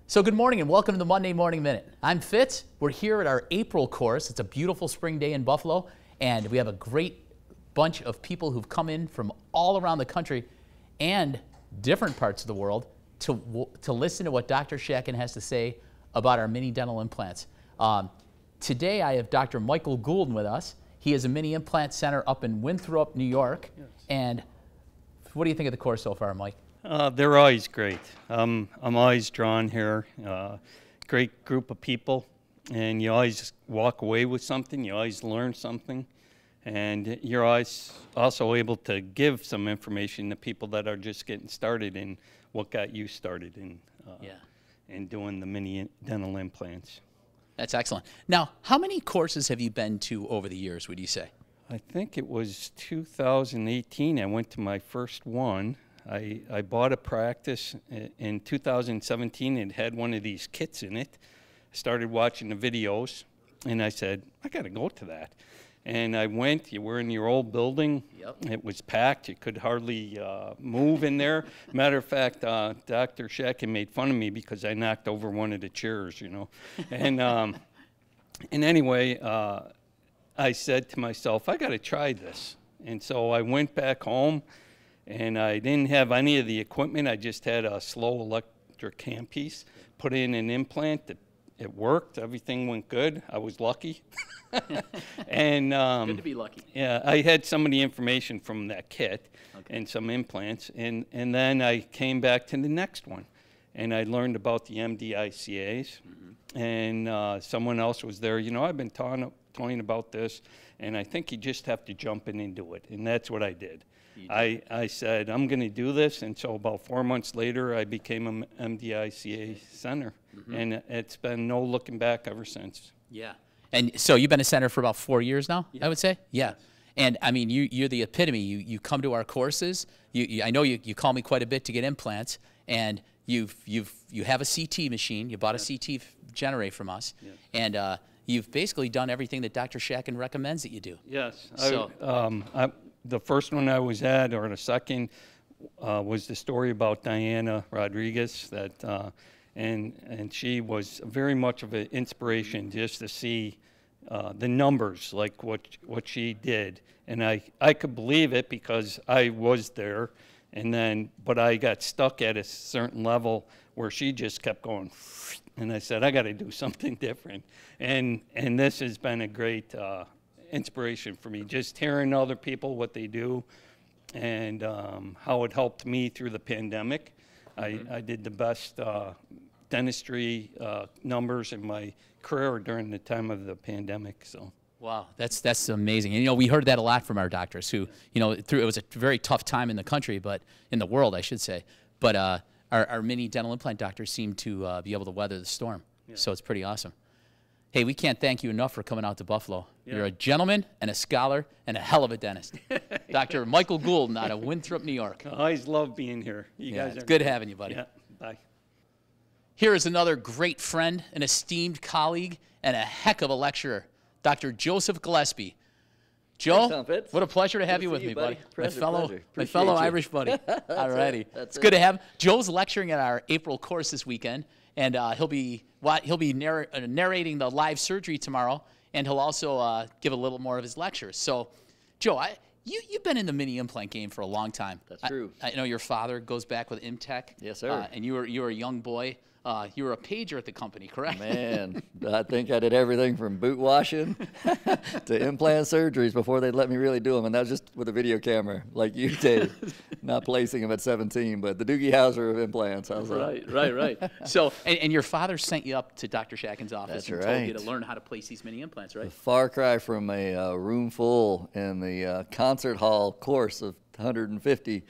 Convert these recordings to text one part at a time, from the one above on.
So good morning and welcome to the Monday Morning Minute. I'm Fitz. We're here at our April course. It's a beautiful spring day in Buffalo, and we have a great bunch of people who've come in from all around the country and different parts of the world to listen to what Dr. Shatkin has to say about our mini dental implants. Today I have Dr. Michael Guldan with us. He is a mini implant center up in Winthrop, New York. Yes. And what do you think of the course so far, Mike? They're always great. I'm always drawn here. Great group of people, and you always walk away with something. You always learn something, and you're always also able to give some information to people that are just getting started in what got you started in doing the mini dental implants. That's excellent. Now, how many courses have you been to over the years, would you say? I think it was 2018 I went to my first one. I bought a practice in 2017. It had one of these kits in it. I started watching the videos, and I said, I got to go to that. And I went. You were in your old building. Yep. It was packed. You could hardly move in there. Matter of fact, Dr. Shatkin made fun of me because I knocked over one of the chairs, you know. And anyway, I said to myself, I got to try this. And so I went back home. And I didn't have any of the equipment. I just had a slow electric handpiece. Put in an implant. It worked. Everything went good. I was lucky. And good to be lucky. Yeah, I had some of the information from that kit and some implants. And then I came back to the next one. And I learned about the MDICAs. Mm-hmm. And someone else was there. You know, I've been talking about this, and I think you just have to jump in and do it. And that's what I did. I said, I'm going to do this, and so about 4 months later, I became an MDICA center, and it's been no looking back ever since. Yeah. And so you've been a center for about 4 years now, I would say? Yeah. And, I mean, you're the epitome. You come to our courses. I know you call me quite a bit to get implants, and you have a CT machine. You bought a CT generator from us, and you've basically done everything that Dr. Shatkin recommends that you do. Yes. So, the first one I was at, or the second, was the story about Diana Rodriguez. And she was very much of an inspiration just to see the numbers, like what she did. And I could believe it because I was there, but I got stuck at a certain level where she just kept going. And I said, I got to do something different. And this has been a great inspiration for me, just hearing other people what they do and how it helped me through the pandemic. I did the best dentistry numbers in my career during the time of the pandemic. So. Wow, that's amazing. And, you know, we heard that a lot from our doctors who, you know, it was a very tough time in the country, but in the world, I should say. But our mini dental implant doctors seem to be able to weather the storm. Yeah. So it's pretty awesome. Hey, we can't thank you enough for coming out to Buffalo. Yeah. You're a gentleman and a scholar and a hell of a dentist. Dr. Michael Guldan out of Winthrop, New York. I always love being here. You guys it's good having you, buddy. Yeah, bye. Here is another great friend, an esteemed colleague, and a heck of a lecturer, Dr. Joseph Gillespie. Joe, what a pleasure to have you with me, buddy. My fellow Irish buddy. All righty. It's good to have him. Joe's lecturing at our April course this weekend, and he'll be narrating the live surgery tomorrow, and he'll also give a little more of his lectures. So, Joe, you've been in the mini implant game for a long time. That's true. I know your father goes back with Imtech. Yes, sir. And you were a young boy. You were a pager at the company, correct? Man, I think I did everything from boot washing to implant surgeries before they'd let me really do them, and that was just with a video camera, like you did, not placing them at 17, but the Doogie Howser of implants. Right. So, and your father sent you up to Dr. Shatkin's office and told you to learn how to place these mini implants, right? A far cry from a room full in the concert hall course of 150.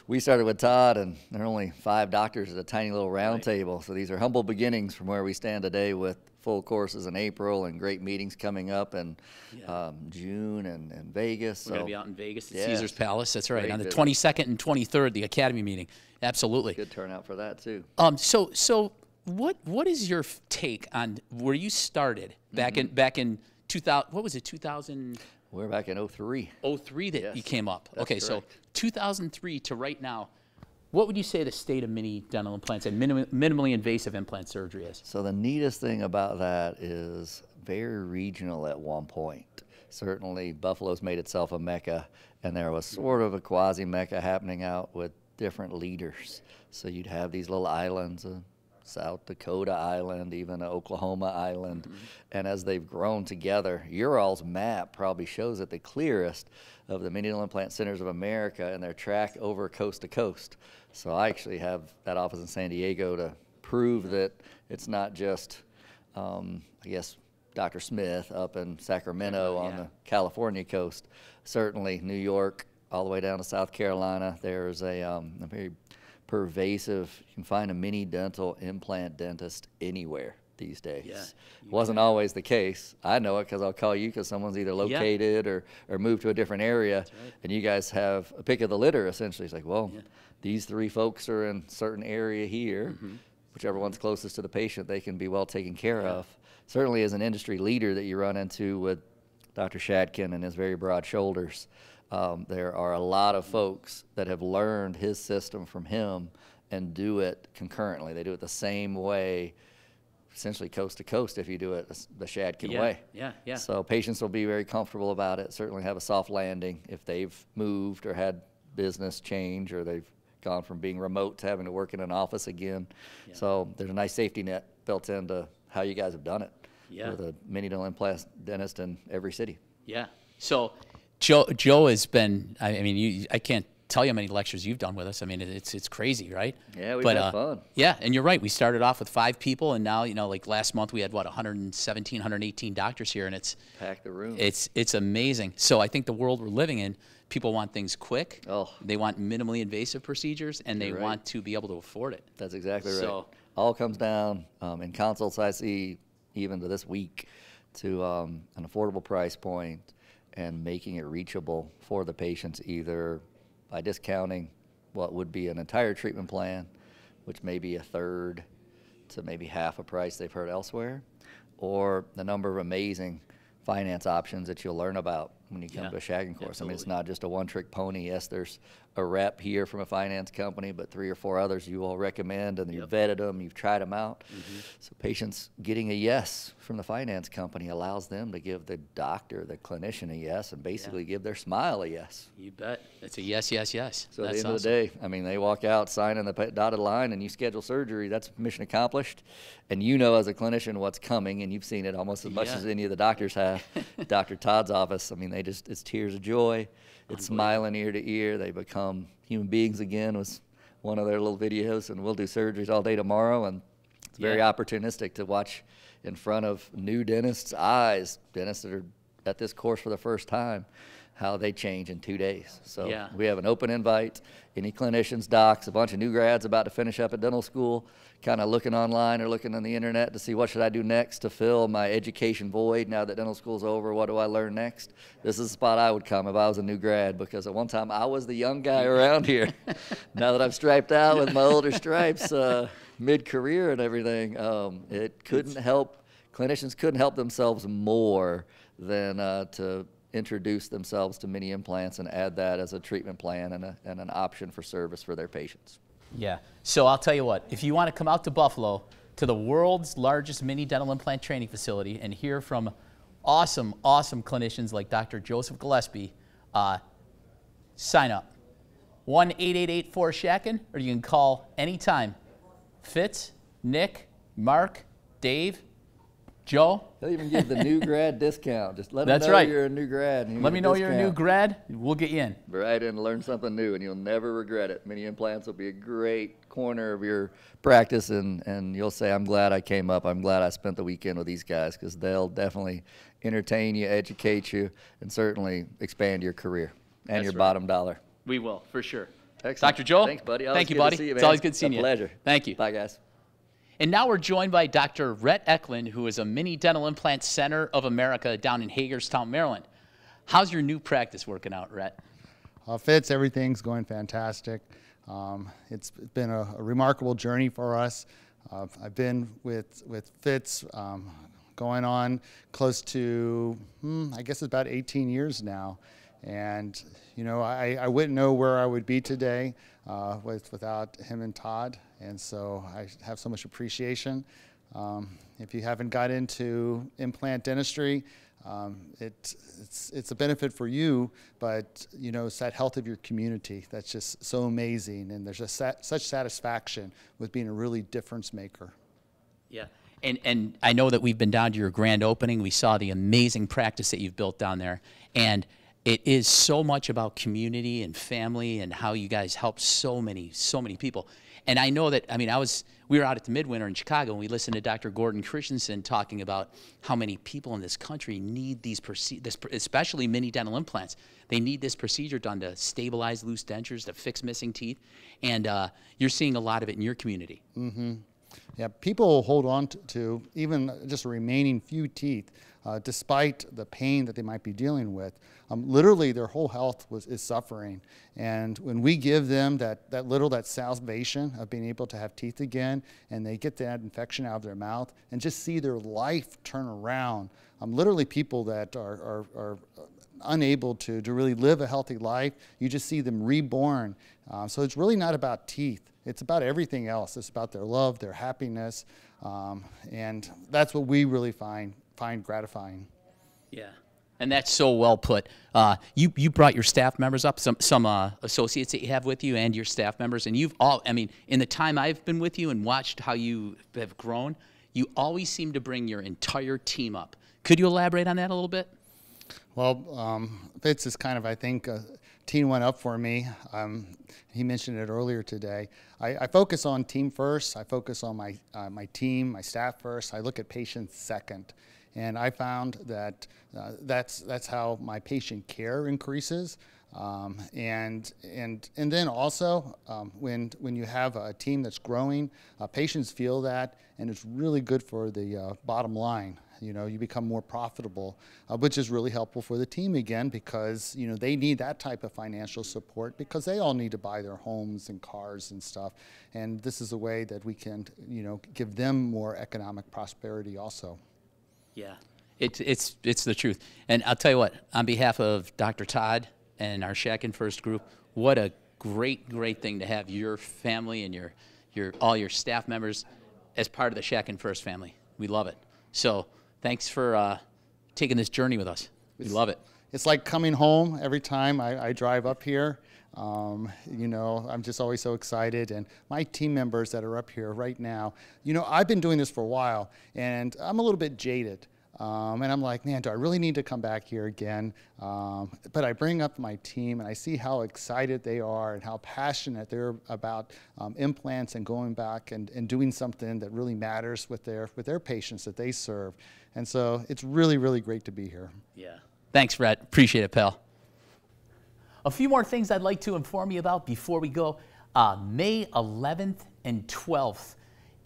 We started with Todd, and there are only 5 doctors at a tiny little round table. So these are humble beginnings from where we stand today with full courses in April and great meetings coming up in June and Vegas. We're going to be out in Vegas at Caesar's Palace. That's right. On the 22nd and 23rd, the Academy meeting. Absolutely. Good turnout for that, too. So what is your take on where you started back in 2000? What was it, 2000? We're back in 03. 03 that you came up. Okay, correct. So 2003 to right now, What would you say the state of mini dental implants and minimally invasive implant surgery is? So the neatest thing about that is very regional at one point. Certainly Buffalo's made itself a mecca, and there was sort of a quasi-mecca happening out with different leaders. So you'd have these little islands, South Dakota Island, even Oklahoma Island. And as they've grown together, your all's map probably shows it the clearest of the mini dental implant centers of America and their track over coast to coast. So I actually have that office in San Diego to prove that it's not just, I guess, Dr. Smith up in Sacramento on the California coast. Certainly New York, all the way down to South Carolina, there's a very pervasive, you can find a mini dental implant dentist anywhere these days. Yeah, wasn't always the case. I know it because I'll call you because someone's either located or moved to a different area, and you guys have a pick of the litter essentially. It's like, well, these 3 folks are in a certain area here. Whichever one's closest to the patient, they can be well taken care of. Certainly as an industry leader that you run into with Dr. Shatkin and his very broad shoulders, there are a lot of folks that have learned his system from him and do it concurrently. They do it the same way, essentially coast to coast, if you do it the Shatkin way. So patients will be very comfortable about it, certainly have a soft landing if they've moved or had business change or they've gone from being remote to having to work in an office again. So there's a nice safety net built into how you guys have done it with a mini dental implant dentist in every city. So Joe has been, I mean, I can't tell you how many lectures you've done with us. I mean, it's crazy, right? Yeah, we've had fun. Yeah, and you're right. We started off with 5 people, and now, you know, like last month we had, what, 117, 118 doctors here, and it's packed the room. It's amazing. So I think the world we're living in, people want things quick. Oh. They want minimally invasive procedures, and they want to be able to afford it. That's exactly right. All comes down in consults I see even to this week to an affordable price point and making it reachable for the patients, either by discounting what would be an entire treatment plan, which may be a third to maybe half a price they've heard elsewhere, or the number of amazing finance options that you'll learn about when you come to a Shatkin course. Absolutely. I mean, it's not just a one-trick pony. Yes, there's a rep here from a finance company, but 3 or 4 others you all recommend, and you've vetted them, you've tried them out. So patients getting a yes from the finance company allows them to give the doctor, the clinician, a yes, and basically give their smile a yes. You bet. It's a yes, yes, yes. So at the end of the day, I mean, they walk out signing the dotted line and you schedule surgery. That's mission accomplished. And you know as a clinician what's coming, and you've seen it almost as much as any of the doctors have. Dr. Todd's office, I mean, it's tears of joy. It's smiling ear to ear. They become human beings again was one of their little videos, and we'll do surgeries all day tomorrow, and it's very opportunistic to watch in front of new dentists' eyes, dentists that are at this course for the first time, how they change in 2 days. So we have an open invite. Any clinicians, docs, a bunch of new grads about to finish up at dental school, kind of looking online or looking on the internet to see what should I do next to fill my education void now that dental school's over. What do I learn next? This is the spot I would come if I was a new grad, because at one time I was the young guy around here. Now that I'm striped out with my older stripes, mid-career and everything, clinicians couldn't help themselves more than to introduce themselves to mini implants and add that as a treatment plan and an option for service for their patients. Yeah. So I'll tell you what, if you want to come out to Buffalo to the world's largest mini dental implant training facility and hear from awesome, awesome clinicians like Dr. Joseph Gillespie, sign up. 1-888-4-SHATKIN, or you can call anytime. Fitz, Nick, Mark, Dave, Joe. They'll even give the new grad discount. Just let them know you're a new grad. Let me know you're a new grad. We'll get you in. Right in, learn something new, and you'll never regret it. Mini implants will be a great corner of your practice, and you'll say, I'm glad I came up. I'm glad I spent the weekend with these guys, because they'll definitely entertain you, educate you, and certainly expand your career and your bottom dollar. We will, for sure. Excellent. Dr. Joel? Thanks, buddy. Thank you, buddy. It's always good seeing you. A pleasure. Thank you. Bye, guys. And now we're joined by Dr. Rhett Eklund, who is a Mini Dental Implant Center of America down in Hagerstown, Maryland. How's your new practice working out, Rhett? Fitz, everything's going fantastic. It's been a remarkable journey for us. I've been with Fitz going on close to, I guess it's about 18 years now. And, you know, I wouldn't know where I would be today without him and Todd. And so I have so much appreciation. If you haven't got into implant dentistry, it's a benefit for you, but, you know, it's that health of your community that's just so amazing. And there's just such satisfaction with being a really difference maker. Yeah. And I know that we've been down to your grand opening. We saw the amazing practice that you've built down there. And it is so much about community and family and how you guys help so many people. And I know that, I mean, we were out at the Midwinter in Chicago, and we listened to Dr. Gordon Christensen talking about how many people in this country need these especially mini dental implants. They need this procedure done to stabilize loose dentures, to fix missing teeth. And you're seeing a lot of it in your community. Mm-hmm. Yeah, people hold on to even just the remaining few teeth, despite the pain that they might be dealing with. Literally, their whole health is suffering. And when we give them that salvation of being able to have teeth again, and they get that infection out of their mouth, and just see their life turn around. Literally, people that are unable to really live a healthy life, you just see them reborn. So it's really not about teeth. It's about everything else. It's about their love, their happiness, and that's what we really find gratifying. Yeah, and that's so well put. You brought your staff members up, some associates that you have with you, and your staff members, and you've all. I mean, in the time I've been with you and watched how you have grown, you always seem to bring your entire team up. Could you elaborate on that a little bit? Well, Fitz is kind of, I think, team went up for me. He mentioned it earlier today. I focus on team first. I focus on my team, my staff first. I look at patients second. And I found that that's how my patient care increases. And then also, when you have a team that's growing, patients feel that, and it's really good for the bottom line. You know, you become more profitable, which is really helpful for the team again, because, you know, they need that type of financial support because they all need to buy their homes and cars and stuff. And this is a way that we can, you know, give them more economic prosperity also. Yeah, it's the truth. And I'll tell you what, on behalf of Dr. Todd and our Shatkin F.I.R.S.T group, what a great thing to have your family and all your staff members as part of the Shatkin F.I.R.S.T family. We love it. So thanks for taking this journey with us. We love it. It's like coming home every time I drive up here. You know, I'm just always so excited. And my team members that are up here right now, you know, I've been doing this for a while, and I'm a little bit jaded. And I'm like, man, do I really need to come back here again? But I bring up my team, and I see how excited they are and how passionate they're about implants and going back and doing something that really matters with their patients that they serve. And so it's really great to be here. Yeah. Thanks, Brett. Appreciate it, pal. A few more things I'd like to inform you about before we go. May 11th and 12th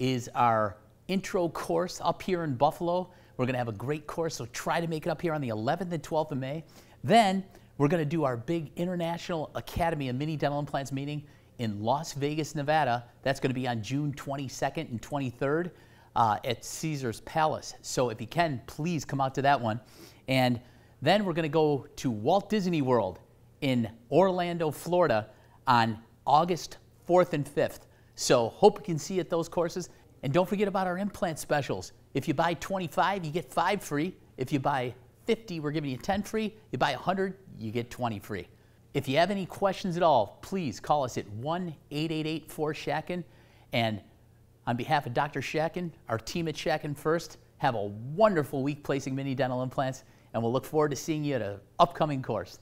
is our intro course up here in Buffalo. We're going to have a great course, so try to make it up here on the 11th and 12th of May. Then we're going to do our big International Academy of Mini Dental Implants meeting in Las Vegas, Nevada. That's going to be on June 22nd and 23rd at Caesar's Palace. So if you can, please come out to that one. And then we're going to go to Walt Disney World in Orlando, Florida on August 4th and 5th. So hope you can see you at those courses. And don't forget about our implant specials. If you buy 25, you get 5 free. If you buy 50, we're giving you 10 free. You buy 100, you get 20 free. If you have any questions at all, please call us at 1-888-4-SHATKIN. And on behalf of Dr. Shatkin, our team at Shatkin F.I.R.S.T, have a wonderful week placing mini dental implants, and we'll look forward to seeing you at an upcoming course.